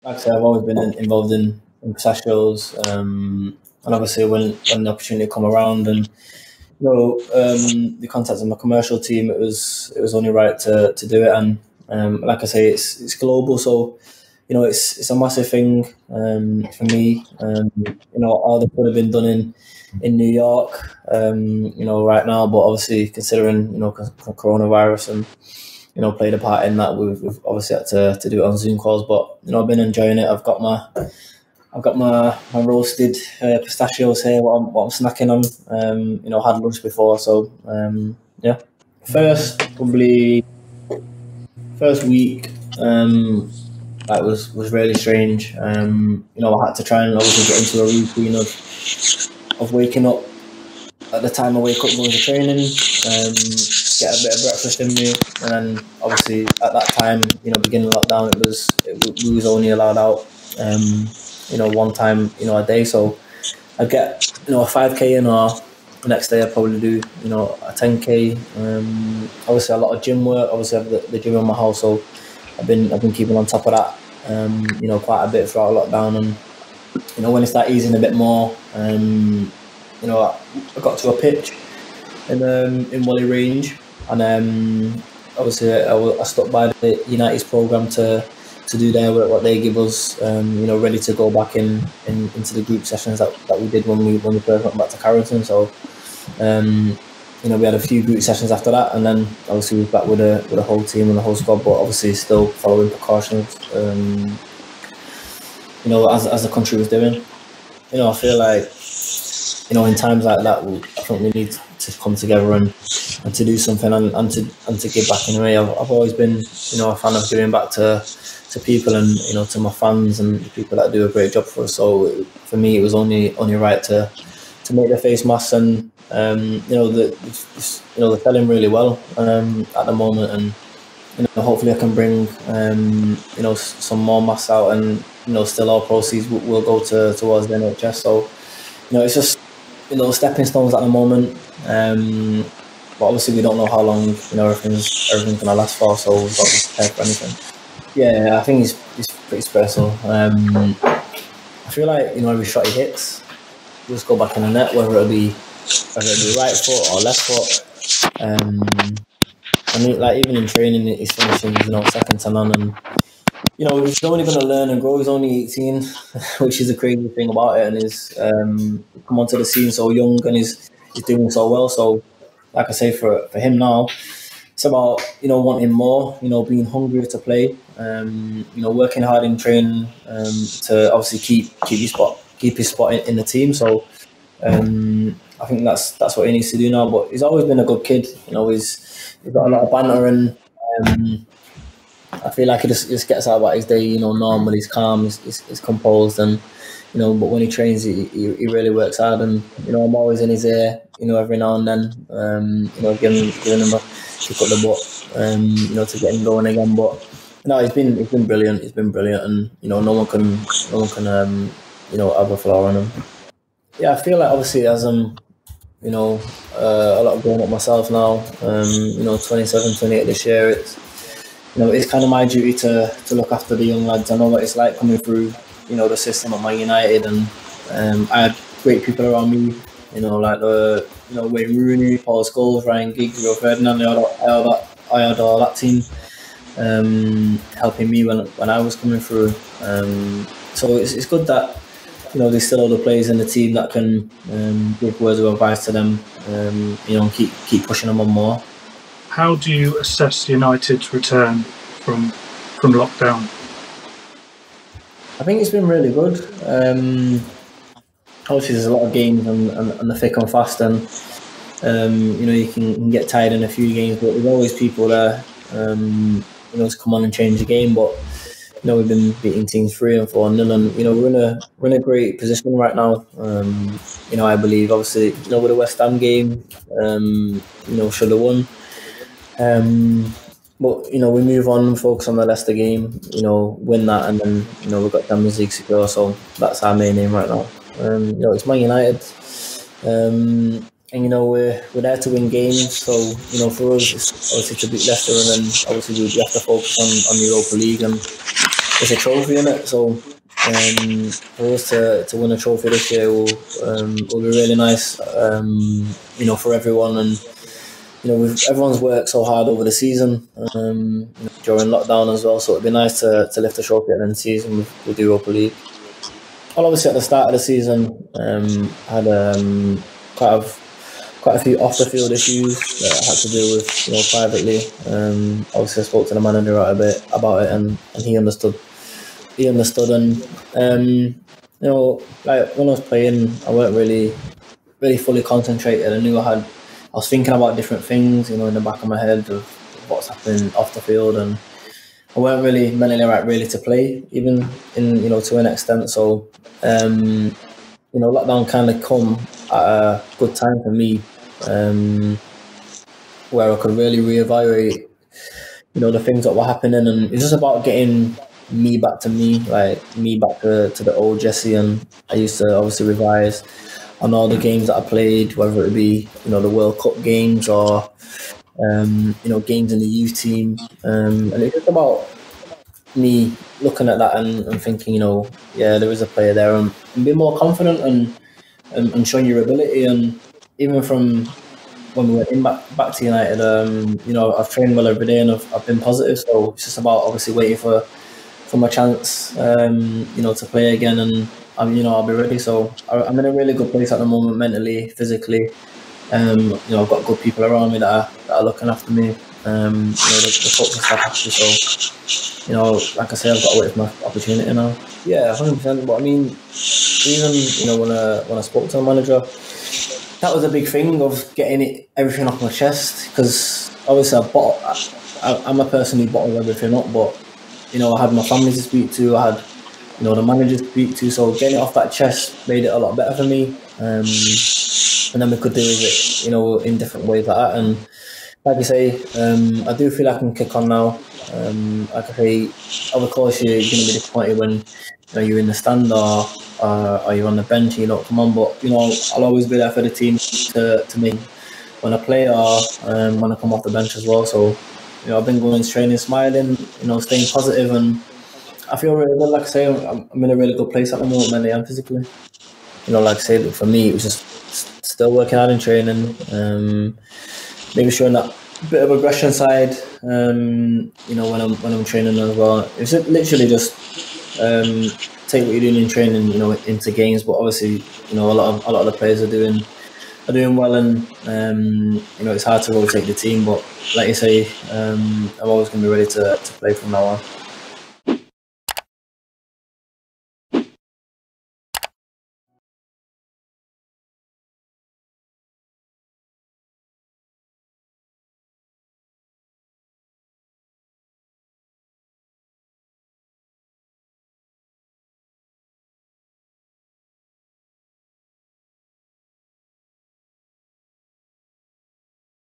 like I said, I've always been involved in pistachios, and obviously when the opportunity come around and the contacts of my commercial team, it was only right to do it. And like I say, it's global, so it's a massive thing for me. All that could have been done in New York, right now, but obviously considering coronavirus and played a part in that, we've obviously had to do it on Zoom calls. But I've been enjoying it. I've got my roasted pistachios here. What I'm snacking on. Had lunch before, so yeah. Probably first week, that was really strange. I had to try and obviously get into a routine of waking up at the time I wake up going to training, get a bit of breakfast in me, and then obviously at that time, beginning lockdown, we was only allowed out, one time, a day. So I'd get a 5K in, or the next day I'd probably do a 10K. Obviously a lot of gym work. Obviously I have the gym in my house, so I've been keeping on top of that, quite a bit throughout lockdown. And when it started easing a bit more, I got to a pitch in Wally Range, and obviously I stuck by the United's programme to do their work, what they give us, ready to go back into the group sessions that we did when we first went back to Carrington. So we had a few group sessions after that, and then obviously we were back with a whole team and the whole squad, but obviously still following precautions, as the country was doing. I feel like in times like that, I think we need to come together and to do something and to give back in a way. I've always been a fan of giving back to people and to my fans and the people that do a great job for us. So for me, it was only right to make the face masks, and they're selling really well at the moment, and hopefully I can bring some more masks out, and still all proceeds will go towards the NHS. So it's just stepping stones at the moment, but obviously we don't know how long everything's gonna last for, so we've got to be prepared for anything. Yeah, I think it's pretty special. I feel like every shot he hits, he'll just go back in the net, whether it be right foot or left foot. I mean, like even in training, he's finishing second to none, and he's only going to learn and grow. He's only 18, which is a crazy thing about it, and he's come onto the scene so young, and he's doing so well. So, like I say, for him now, it's about wanting more, being hungry to play, working hard in training, to obviously keep his spot in the team. So I think that's what he needs to do now. But he's always been a good kid. He's got a lot of banter, and I feel like he just gets out about his day, normal. He's calm, he's composed, and but when he trains, he really works hard. And I'm always in his ear, every now and then, giving him a kick up the butt, to get him going again. But no, he's been brilliant. He's been brilliant, and no one can have a flaw on him. Yeah, I feel like obviously as I'm, a lot of growing up myself now, 27, 28 this year, it's kind of my duty to look after the young lads. I know what it's like coming through, the system at Man United, and I had great people around me, like Wayne Rooney, Paul Scholes, Ryan Giggs, Rio Ferdinand. I had all that team helping me when I was coming through. So it's good that there's still other players in the team that can give words of advice to them, and keep pushing them on more. How do you assess United's return from lockdown? I think it's been really good. Obviously, there's a lot of games and the thick and fast, and you can get tired in a few games, but there's always people there, to come on and change the game. But we've been beating teams 3 and 4-0, and we're in a great position right now. I believe obviously with the West Ham game, should have won. But we move on and focus on the Leicester game, win that, and then we've got Champions League secure, so that's our main aim right now. It's Man United, and we're there to win games, so for us it's obviously to beat Leicester, and then obviously we have to focus on the Europa League, and it's a trophy in it. So for us to win a trophy this year will be really nice. For everyone, and everyone's worked so hard over the season, during lockdown as well. So it'd be nice to lift a trophy at the end of the season with the Europa League. Well, obviously at the start of the season, had quite a few off the field issues that I had to deal with, privately. Obviously, I spoke to the manager a bit about it, and he understood. And like when I was playing, I weren't really fully concentrated. I was thinking about different things, in the back of my head of what's happening off the field, and I weren't really mentally right really to play, even in to an extent. So lockdown kind of come at a good time for me, where I could really reevaluate, the things that were happening, and it's just about getting me back to me, like me back to the old Jesse. And I used to obviously revise on all the games that I played, whether it be the World Cup games or games in the youth team, and it's just about me looking at that and thinking, yeah, there is a player there, and be more confident and showing your ability. And even from when we went back to United, I've trained well every day, and I've been positive. So it's just about obviously waiting for my chance, to play again, and I'll be ready. So I'm in a really good place at the moment, mentally, physically. I've got good people around me that are looking after me. The coaching staff actually. So, like I say, I've got to wait for my opportunity now. Yeah, 100%. But I mean, even when I spoke to the manager, that was a big thing of getting everything off my chest, because obviously I'm a person who bottles everything up, but I had my family to speak to, I had the manager to speak to, so getting it off that chest made it a lot better for me, and then we could deal with it in different ways like that. And like you say, I do feel I can kick on now. Like I say, of course you're going to be disappointed when you're in the stand or you're on the bench and you don't come on, but I'll always be there for the team to me when I play or when I come off the bench as well. So I've been going training smiling, staying positive, and I feel really good. Like I say, I'm in a really good place at the moment, mentally and physically. Like I say, for me, it was just still working hard in training, maybe showing that bit of aggression side, when I'm training as well. It's literally just take what you're doing in training, into games. But obviously, a lot of the players are doing well, and it's hard to rotate the team. But like you say, I'm always going to be ready to play from now on.